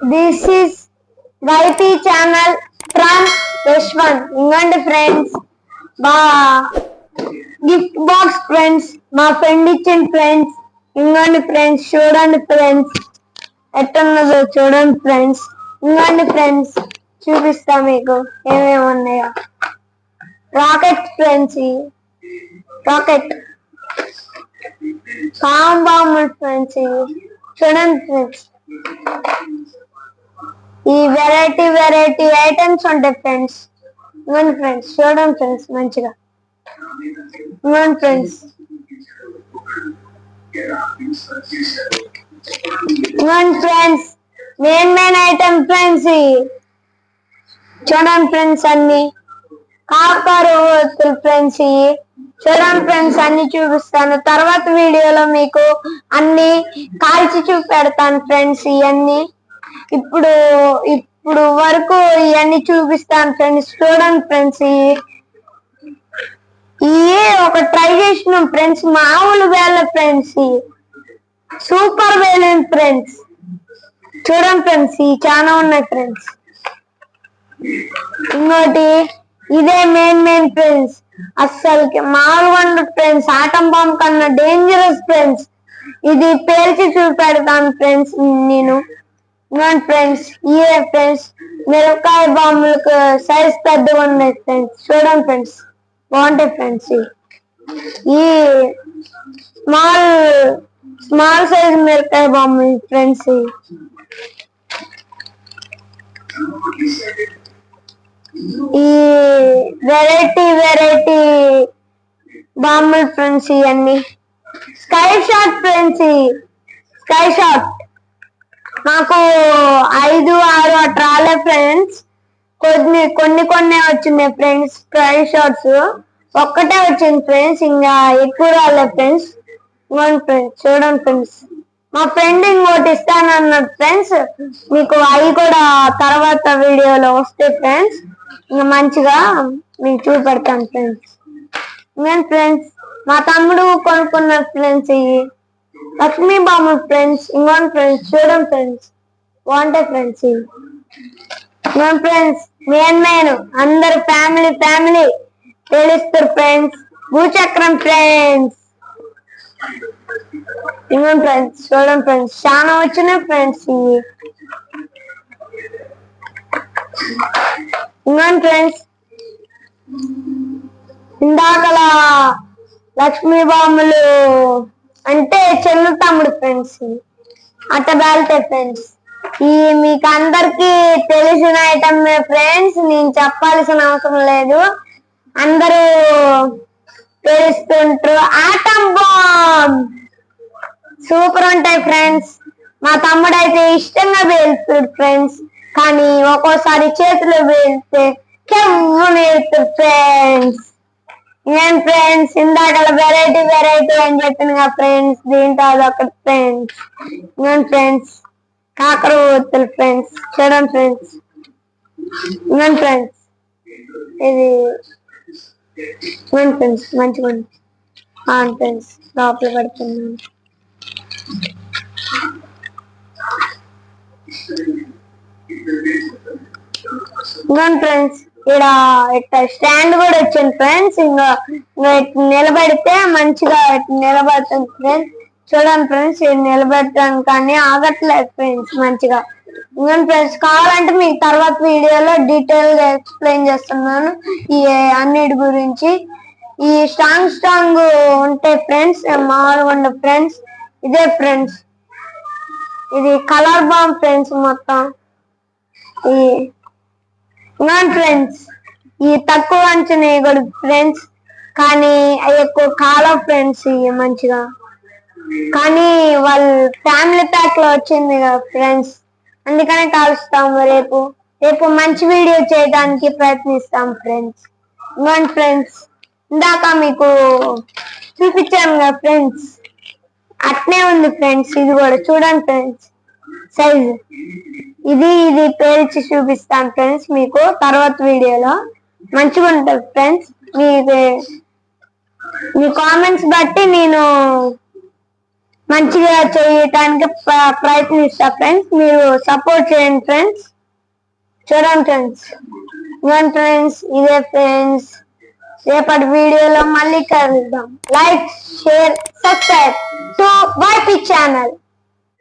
This is YT channel from Yashwan. ఇంకోండి friends gift box friends, మా friend ఇచ్చిన friends. ఇంకోండి ఫ్రెండ్స్, చూడండి ఫ్రెండ్స్ ఎట్టున్నదో చూడండి ఫ్రెండ్స్. ఇంకోండి ఫ్రెండ్స్, చూపిస్తా మీకు ఏమేమి ఉన్నాయో. రాకెట్ ఫ్రెండ్స్, రాకెట్ బాంబులు ఫ్రెండ్స్. చూడండి ఫ్రెండ్స్, ఈ వెరైటీ ఐటమ్స్ ఉంటాయి ఫ్రెండ్స్. ఇవ్వండి ఫ్రెండ్స్, చూడండి ఫ్రెండ్స్ మంచిగా. ఇవ్వండి ఫ్రెండ్స్, ఇవ్వండి ఫ్రెండ్స్, మెయిన్ ఐటమ్ ఫ్రెండ్స్. చూడండి ఫ్రెండ్స్, అన్ని కాకరు ఫ్రెండ్స్. చూడండి ఫ్రెండ్స్, అన్ని చూపిస్తాను తర్వాత వీడియోలో. మీకు అన్ని కాల్చి చూపెడతాను ఫ్రెండ్స్. ఇవన్నీ ఇప్పుడు వరకు ఇవన్నీ చూపిస్తాను ఫ్రెండ్స్. చూడండి ఫ్రెండ్స్, ఇవి ఒక ట్రై చేసినాం ఫ్రెండ్స్. మామూలు వేళ ఫ్రెండ్స్, సూపర్ వేలేం ఫ్రెండ్స్. చూడండి ఫ్రెండ్స్, ఇవి చాలా ఉన్నాయి ఫ్రెండ్స్. ఇంకోటి ఇదే మెయిన్ ఫ్రెండ్స్, అస్సలకి మామూలుగా ఉండదు ఫ్రెండ్స్. ఆటం బాంబ్ కన్నా డేంజరస్ ఫ్రెండ్స్. ఇది పేల్చి చూపెడతాను ఫ్రెండ్స్ నేను. ఫ్రెండ్స్, ఇయే ఫ్రెండ్స్ మిరపకాయ బాంబులకు సైజ్ పెద్దగా ఉన్నాయి ఫ్రెండ్స్. చూడండి ఫ్రెండ్స్, బాగుంటాయి ఫ్రెండ్స్. ఈ స్మాల్ సైజ్ మిరపకాయ బాంబులు ఫ్రెండ్స్. ఈ వెరైటీ బాంబులు ఫ్రెండ్స్. ఇవన్నీ sky shot friends. Sky shot నాకు 5, 6 అట్లా రాలే ఫ్రెండ్స్. కొన్ని వచ్చినాయి ఫ్రెండ్స్. స్కై షాట్స్ ఒక్కటే వచ్చింది ఫ్రెండ్స్, ఇంకా ఎక్కువ రాలే ఫ్రెండ్స్. ఫ్రెండ్స్, చూడండి ఫ్రెండ్స్, మా ఫ్రెండ్ ఇంకోటి ఇస్తానన్నాడు ఫ్రెండ్స్. మీకు అవి కూడా తర్వాత వీడియోలో వస్తాయి ఫ్రెండ్స్. ఇంకా మంచిగా మీకు చూపెడతాను ఫ్రెండ్స్. నేను ఫ్రెండ్స్, మా తమ్ముడు కొనుక్కున్నాడు ఫ్రెండ్స్. ఇవి లక్ష్మీ బాంబులు ఫ్రెండ్స్. ఇంకోటి ఫ్రెండ్స్, చూడండి ఫ్రెండ్స్, బాగుంటాయి ఫ్రెండ్స్. ఇంకోటి ఫ్రెండ్స్, మెయిన్ అందరు ఫ్యామిలీ తెలుస్తారు ఫ్రెండ్స్. భూచక్రం ఫ్రెండ్స్. ఇంకోటి ఫ్రెండ్స్, చూడండి ఫ్రెండ్స్, చాలా వచ్చినాయి ఫ్రెండ్స్. ఇవి ఇంకోటి ఫ్రెండ్స్, ఇందాకలా లక్ష్మీ బాంబులు అంటే చెల్లు తమ్ముడు ఫ్రెండ్స్. అట్ట బాగుతాయి ఫ్రెండ్స్. ఈ మీకు అందరికి తెలిసిన ఐటమ్ ఫ్రెండ్స్, నేను చెప్పాల్సిన అవసరం లేదు, అందరూ తెలుస్తుంటారు. ఆటం బాంబ్ సూపర్ ఉంటాయి ఫ్రెండ్స్. మా తమ్ముడు అయితే ఇష్టంగా పేలుతాడు ఫ్రెండ్స్, కానీ ఒక్కోసారి చేతిలో పేలితే కెవ్వు నేర్పుతాడు ఫ్రెండ్స్. నేను ఫ్రెండ్స్ ఇందాక వెరైటీ అని చెప్పిన కదా ఫ్రెండ్స్, దీంట్లో అదొకటి ఫ్రెండ్స్. నేను ఫ్రెండ్స్, కాకర ఒత్తులు ఫ్రెండ్స్. చూడండి ఫ్రెండ్స్, నేను ఫ్రెండ్స్, ఇది ఫ్రెండ్స్ మంచిగా ఉంది ఫ్రెండ్స్. లోపల పడుతున్నాను. ఫ్రెండ్స్, ఇక్కడ స్టాండ్ కూడా వచ్చింది ఫ్రెండ్స్. ఇంకా నిలబడితే మంచిగా నిలబడుతుంది ఫ్రెండ్స్. చూడండి ఫ్రెండ్స్, ఇది నిలబెట్టడానికి కానీ ఆగట్లేదు ఫ్రెండ్స్ మంచిగా. ఇంకా ఫ్రెండ్స్, కావాలంటే మీకు తర్వాత వీడియోలో డీటెయిల్ గా ఎక్స్ప్లెయిన్ చేస్తున్నాను ఈ అన్నిటి గురించి. ఈ స్ట్రాంగ్ ఉంటాయి ఫ్రెండ్స్, మామూలుగా ఉండే ఫ్రెండ్స్. ఇదే ఫ్రెండ్స్, ఇది కలర్ బాంబ్ ఫ్రెండ్స్ మొత్తం. ఫ్రెండ్స్, ఈ తక్కువ అంచనా కూడా ఫ్రెండ్స్, కానీ ఎక్కువ కాలం ఫ్రెండ్స్. ఇవి మంచిగా, కానీ వాళ్ళ ఫ్యామిలీ ప్యాక్ లో వచ్చింది కదా ఫ్రెండ్స్, అందుకనే కాలుస్తాము. రేపు మంచి వీడియో చేయడానికి ప్రయత్నిస్తాం ఫ్రెండ్స్. ఇవ్వండి ఫ్రెండ్స్, ఇందాక మీకు చూపించాను కదా ఫ్రెండ్స్, అట్నే ఉంది ఫ్రెండ్స్. ఇది కూడా చూడండి ఫ్రెండ్స్, సైజ్ ఇది పేల్చి చూపిస్తాను ఫ్రెండ్స్ మీకు తర్వాత వీడియోలో. మంచిగా ఉంటుంది ఫ్రెండ్స్. మీ కామెంట్స్ బట్టి నేను మంచిగా చేయటానికి ప్రయత్నిస్తా ఫ్రెండ్స్. మీరు సపోర్ట్ చేయండి ఫ్రెండ్స్. చూడండి ఫ్రెండ్స్, ఫ్రెండ్స్ ఇదే ఫ్రెండ్స్. రేపటి వీడియోలో మళ్ళీ కలుద్దాం. Like, share, subscribe to YP channel.